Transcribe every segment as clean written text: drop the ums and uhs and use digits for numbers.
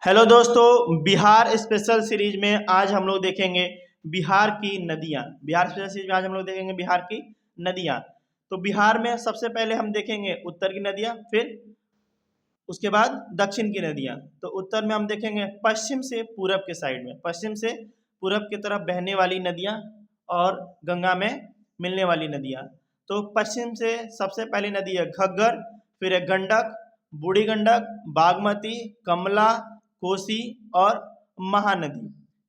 Hello दोस्तों, Bihar special series में आज हम लोग देखेंगे बिहार की नदियाँ। बिहार स्पेशल सीरीज में आज हम लोग देखेंगे बिहार की नदियाँ। तो बिहार में सबसे पहले हम देखेंगे उत्तर की नदियाँ, फिर उसके बाद दक्षिण की नदियाँ। तो उत्तर में हम देखेंगे पश्चिम से पूरब के साइड में, पश्चिम से पूरब की तरफ बहने वाली नदियाँ और गंगा में मिलने वाली नदियाँ। तो पश्चिम से सबसे पहली नदी है घग्गर, फिर है गंडक, बूढ़ी गंडक, बागमती, कमला, कोसी और महानदी।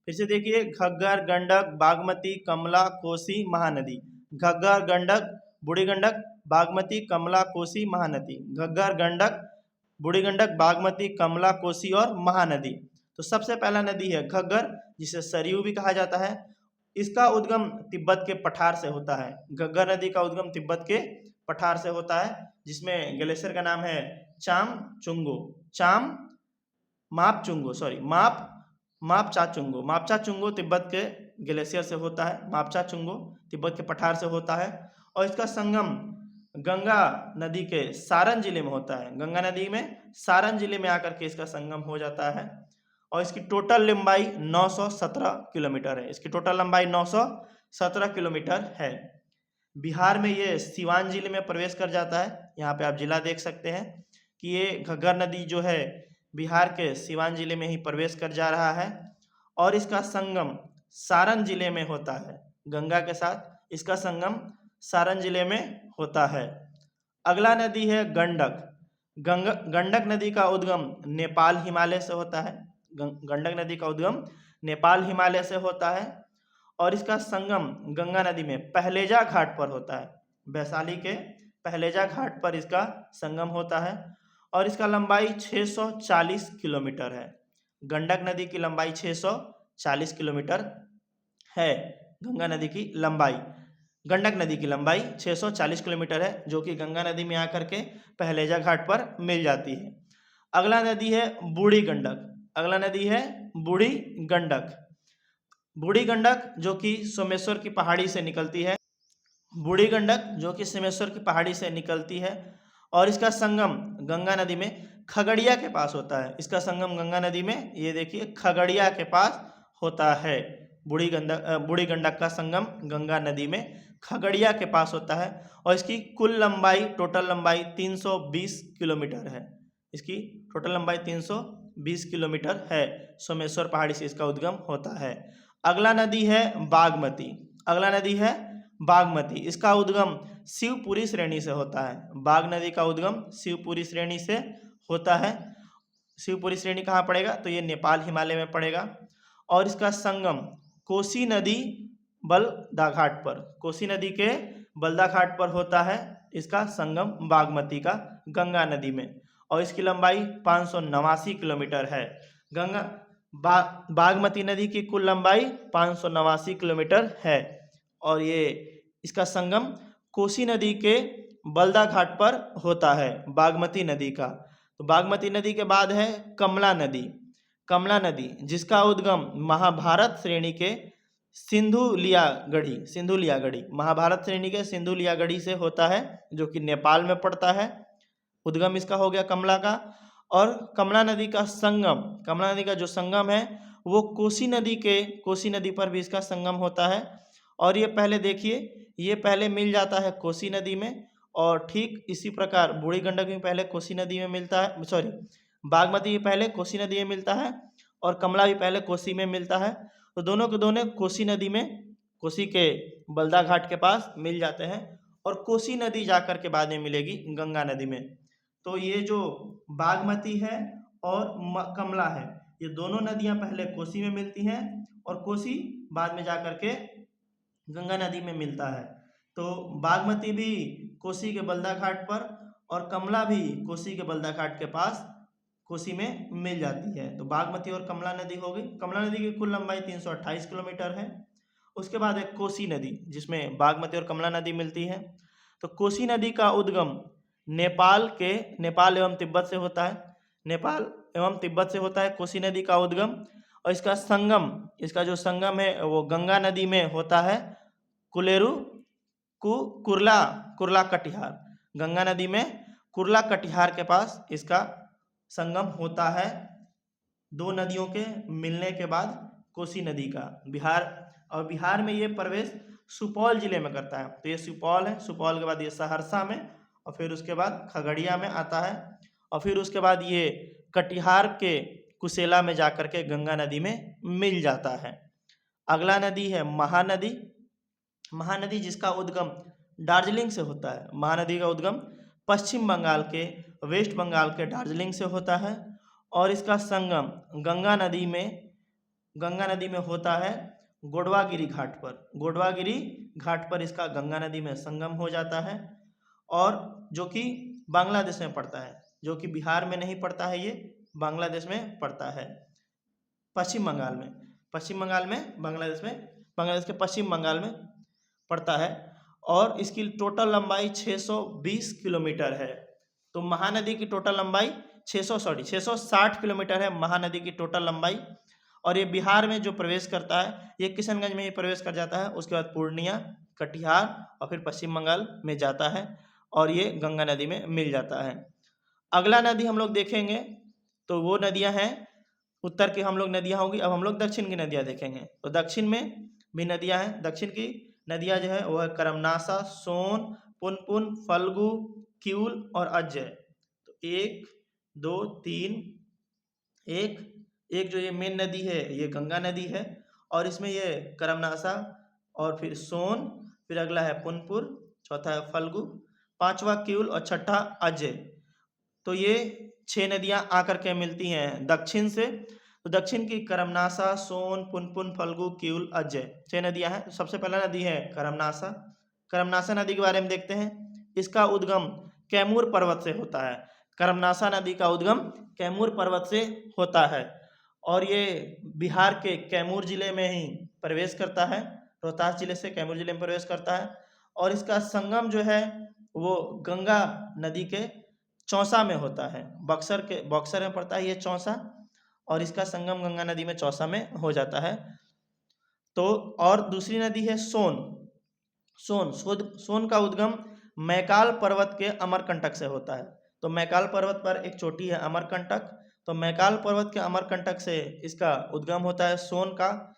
फिर से देखिए, घग्गर, गंडक, बागमती, कमला, कोसी, महानदी। घग्गर, गंडक, बूढ़ी गंडक, बागमती, कमला, कोसी, महानदी। घग्गर, गंडक, बूढ़ी गंडक, बागमती, कमला, कोसी और महानदी। तो सबसे पहला नदी है घग्गर, जिसे सरयू भी कहा जाता है। इसका उद्गम तिब्बत के पठार से होता है। घग्गर नदी का उद्गम तिब्बत के पठार से होता है, जिसमें ग्लेशियर का नाम है चाम चुंगो। चाम माप चुंगो सॉरी माप मापचा चुंगो। मापचा चुंगो तिब्बत के ग्लेशियर से होता है। मापचा चुंगो तिब्बत के पठार से होता है और इसका संगम गंगा नदी के सारण जिले में होता है। गंगा नदी में सारण जिले में आकर के इसका संगम हो जाता है और इसकी टोटल लंबाई 917 किलोमीटर है। इसकी टोटल लंबाई 917 किलोमीटर है। बिहार में ये सिवान जिले में प्रवेश कर जाता है। यहाँ पे आप जिला देख सकते हैं कि ये घग्गर नदी जो है बिहार के सिवान जिले में ही प्रवेश कर जा रहा है और इसका संगम सारण जिले में होता है। गंगा के साथ इसका संगम सारण जिले में होता है। अगला नदी है गंडक। गंडक नदी का उद्गम नेपाल हिमालय से होता है। गंडक नदी का उद्गम नेपाल हिमालय से होता है और इसका संगम गंगा नदी में पहलेजा घाट पर होता है। वैशाली के पहलेजा घाट पर इसका संगम होता है और इसका लंबाई 640 किलोमीटर है। गंडक नदी की लंबाई 640 किलोमीटर है। गंगा नदी की लंबाई, गंडक नदी की लंबाई 640 किलोमीटर है, जो कि गंगा नदी में आकर के पहलेजा घाट पर मिल जाती है। अगला नदी है बूढ़ी गंडक। अगला नदी है बूढ़ी गंडक। बूढ़ी गंडक जो कि सोमेश्वर की पहाड़ी से निकलती है। बूढ़ी गंडक जो कि सोमेश्वर की पहाड़ी से निकलती है और इसका संगम गंगा नदी में खगड़िया के पास होता है। इसका संगम गंगा नदी में, ये देखिए, खगड़िया के पास होता है। बूढ़ी गंडक का संगम गंगा नदी में खगड़िया के पास होता है और इसकी कुल लंबाई, टोटल लंबाई 320 किलोमीटर है। इसकी टोटल लंबाई 320 किलोमीटर है। सोमेश्वर पहाड़ी से इसका उद्गम होता है। अगला नदी है बागमती। अगला नदी है बागमती। इसका उद्गम शिवपुरी श्रेणी से होता है। बाग नदी का उद्गम शिवपुरी श्रेणी से होता है। शिवपुरी श्रेणी कहाँ पड़ेगा? तो ये नेपाल हिमालय में पड़ेगा और इसका संगम कोसी नदी बलदा घाट पर, कोसी नदी के बलदा घाट पर होता है। इसका संगम बागमती का गंगा नदी में और इसकी लंबाई 589 किलोमीटर है। बागमती नदी की कुल लंबाई 589 किलोमीटर है और ये इसका संगम कोसी नदी के बलदा घाट पर होता है, बागमती नदी का। तो बागमती नदी के बाद है कमला नदी। कमला नदी जिसका उद्गम महाभारत श्रेणी के सिंधुलियागढ़ी महाभारत श्रेणी के सिंधुलियागढ़ी से होता है, जो कि नेपाल में पड़ता है। उद्गम इसका हो गया कमला का। और कमला नदी का संगम, कमला नदी का जो संगम है वो कोसी नदी पर भी इसका संगम होता है और ये पहले देखिए, ये पहले मिल जाता है कोसी नदी में और ठीक इसी प्रकार बूढ़ी गंडक भी पहले कोसी नदी में मिलता है, सॉरी, बागमती भी पहले कोसी नदी में मिलता है और कमला भी पहले कोसी में मिलता है। तो दोनों के दोनों कोसी नदी में, कोसी के बलदा घाट के पास मिल जाते हैं और कोसी नदी जाकर के बाद में मिलेगी गंगा नदी में। तो ये जो बागमती है और कमला है, ये दोनों नदियां पहले कोसी में मिलती हैं और कोसी बाद में जाकर के गंगा नदी में मिलता है। तो बागमती भी कोसी के बलदा घाट पर और कमला भी कोसी के बलदा घाट के पास कोसी में मिल जाती है। तो बागमती और कमला नदी हो गई। कमला नदी की कुल लंबाई 328 किलोमीटर है। उसके बाद है कोसी नदी, जिसमें बागमती और कमला नदी मिलती है। तो कोसी नदी का उद्गम नेपाल एवं तिब्बत से होता है। नेपाल एवं तिब्बत से होता है कोसी नदी का उद्गम और इसका संगम, इसका जो संगम है वो गंगा नदी में होता है। कुर्ला कटिहार, गंगा नदी में कुर्ला कटिहार के पास इसका संगम होता है, दो नदियों के मिलने के बाद कोसी नदी का बिहार, और बिहार में ये प्रवेश सुपौल जिले में करता है। तो ये सुपौल है, सुपौल के बाद ये सहरसा में, और फिर उसके बाद खगड़िया में आता है, और फिर उसके बाद ये कटिहार के कुशेला में जाकर के गंगा नदी में मिल जाता है। अगला नदी है महानदी। महानदी जिसका उद्गम दार्जिलिंग से होता है। महानदी का उद्गम पश्चिम बंगाल के, वेस्ट बंगाल के दार्जिलिंग से होता है, और इसका संगम गंगा नदी में होता है गोडवागिरी घाट पर। गोडवागिरी घाट पर इसका गंगा नदी में संगम हो जाता है, और जो कि बांग्लादेश में पड़ता है, जो कि बिहार में नहीं पड़ता है, ये बांग्लादेश में पड़ता है, पश्चिम बंगाल में, बांग्लादेश के पश्चिम बंगाल में पड़ता है, और इसकी टोटल लंबाई 620 किलोमीटर है। तो महानदी की टोटल लंबाई 660 किलोमीटर है महानदी की टोटल लंबाई। और ये बिहार में जो प्रवेश करता है, ये किशनगंज में ये प्रवेश कर जाता है, उसके बाद पूर्णिया, कटिहार और फिर पश्चिम बंगाल में जाता है, और ये गंगा नदी में मिल जाता है। अगला नदी हम लोग देखेंगे तो वो नदियां हैं, उत्तर की हम लोग नदियां होंगी। अब हम लोग दक्षिण की नदियां देखेंगे। तो दक्षिण में भी नदियां हैं। दक्षिण की नदियां जो है वो है करमनासा, सोन, पुनपुन, फल्गु, किऊल और अजय। तो 1 2 3, एक जो ये मेन नदी है ये गंगा नदी है, और इसमें ये करमनासा, और फिर सोन, फिर अगला है पुनपुर, चौथा है फल्गु, पांचवा किऊल और छठा अजय। तो ये 6 नदियां आकर के मिलती हैं दक्षिण से। तो दक्षिण की करमनासा, सोन, पुनपुन, फल्गु, किऊल, अजय 6 नदियां हैं। तो सबसे पहला नदी है करमनासा। करमनासा नदी के बारे में देखते हैं। इसका उद्गम कैमूर पर्वत से होता है। करमनासा नदी का उद्गम कैमूर पर्वत से होता है, और ये बिहार के कैमूर जिले में ही प्रवेश करता है। रोहतास जिले से कैमूर जिले में प्रवेश करता है, और इसका संगम जो है वो गंगा नदी के चौसा में होता है। बक्सर में पड़ता है ये चौसा, और इसका संगम गंगा नदी में चौसा में हो जाता है। तो और दूसरी नदी है सोन का उद्गम मैकाल पर्वत के अमरकंटक से होता है। तो मैकाल पर्वत पर एक चोटी है अमरकंटक, तो मैकाल पर्वत के अमरकंटक से इसका उद्गम होता है सोन का,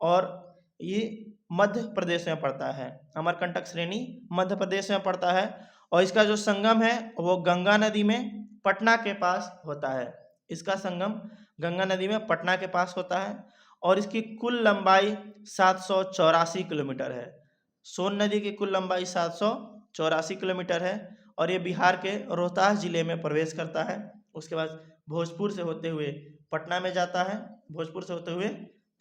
और ये मध्य प्रदेश में पड़ता है। अमरकंटक श्रेणी मध्य प्रदेश में पड़ता है, और इसका जो संगम है वो गंगा नदी में पटना के पास होता है। इसका संगम गंगा नदी में पटना के पास होता है, और इसकी कुल लंबाई 784 किलोमीटर है। सोन नदी की कुल लंबाई 784 किलोमीटर है, और ये बिहार के रोहतास जिले में प्रवेश करता है। उसके बाद भोजपुर से होते हुए पटना में जाता है, भोजपुर से होते हुए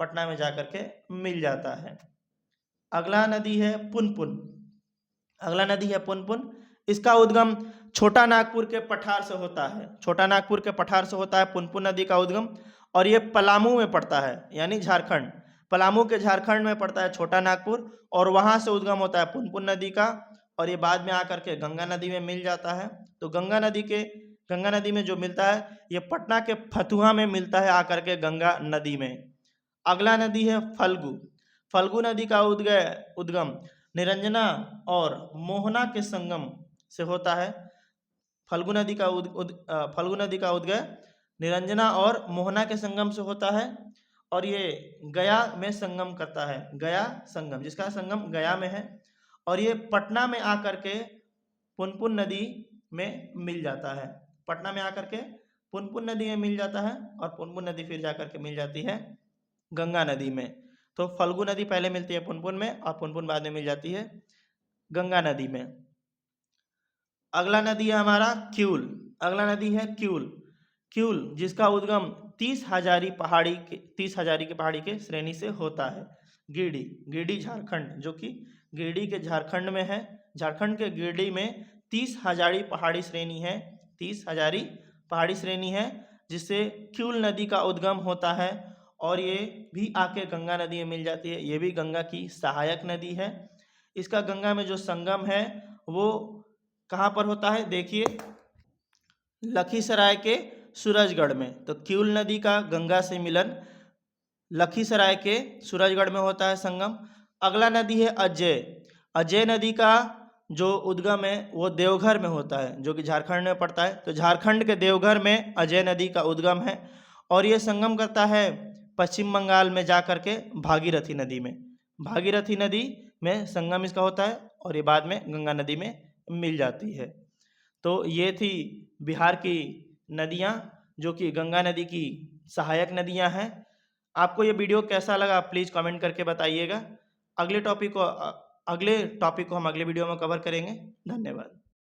पटना में जाकर के मिल जाता है। अगला नदी है पुनपुन। इसका उद्गम छोटा नागपुर के पठार से होता है। पुनपुन नदी का उद्गम, और ये पलामू में पड़ता है, यानी झारखंड, पलामू के झारखंड में पड़ता है छोटा नागपुर, और वहां से उद्गम होता है पुनपुन नदी का, और ये बाद में आकर के गंगा नदी में मिल जाता है। तो गंगा नदी में जो मिलता है ये पटना के फतुहा में मिलता है आकर के गंगा नदी में। अगला नदी है फल्गु नदी का उद्गम निरंजना और मोहना के संगम से होता है। फल्गु नदी का उद्गम निरंजना और मोहना के संगम से होता है, और ये गया में संगम करता है। जिसका संगम गया में है, और ये पटना में आकर के पुनपुन नदी में मिल जाता है। पुनपुन नदी में मिल जाता है, और पुनपुन नदी फिर जाकर के मिल जाती है गंगा नदी में। तो फल्गु नदी पहले मिलती है पुनपुन में, और पुनपुन बाद में मिल जाती है गंगा नदी में। अगला नदी है हमारा किऊल, जिसका उद्गम 30 हजारी की पहाड़ी के श्रेणी से होता है। गिरिडीह झारखंड, जो कि गिरिडीह के झारखंड में है। झारखंड के गिरिडीह में 30 हजारी पहाड़ी श्रेणी है, जिससे किऊल नदी का उद्गम होता है, और ये भी आके गंगा नदी में मिल जाती है। ये भी गंगा की सहायक नदी है। इसका गंगा में जो संगम है वो कहाँ पर होता है, देखिए लखीसराय के सूरजगढ़ में। तो किऊल नदी का गंगा से मिलन लखीसराय के सूरजगढ़ में होता है संगम। अगला नदी है अजय नदी का जो उद्गम है वो देवघर में होता है, जो कि झारखंड में पड़ता है। तो झारखंड के देवघर में अजय नदी का उद्गम है, और ये संगम करता है पश्चिम बंगाल में जा कर के भागीरथी नदी में। भागीरथी नदी में संगम इसका होता है और ये बाद में गंगा नदी में मिल जाती है। तो ये थी बिहार की नदियाँ जो कि गंगा नदी की सहायक नदियाँ हैं। आपको ये वीडियो कैसा लगा प्लीज़ कमेंट करके बताइएगा। अगले टॉपिक को हम अगले वीडियो में कवर करेंगे। धन्यवाद।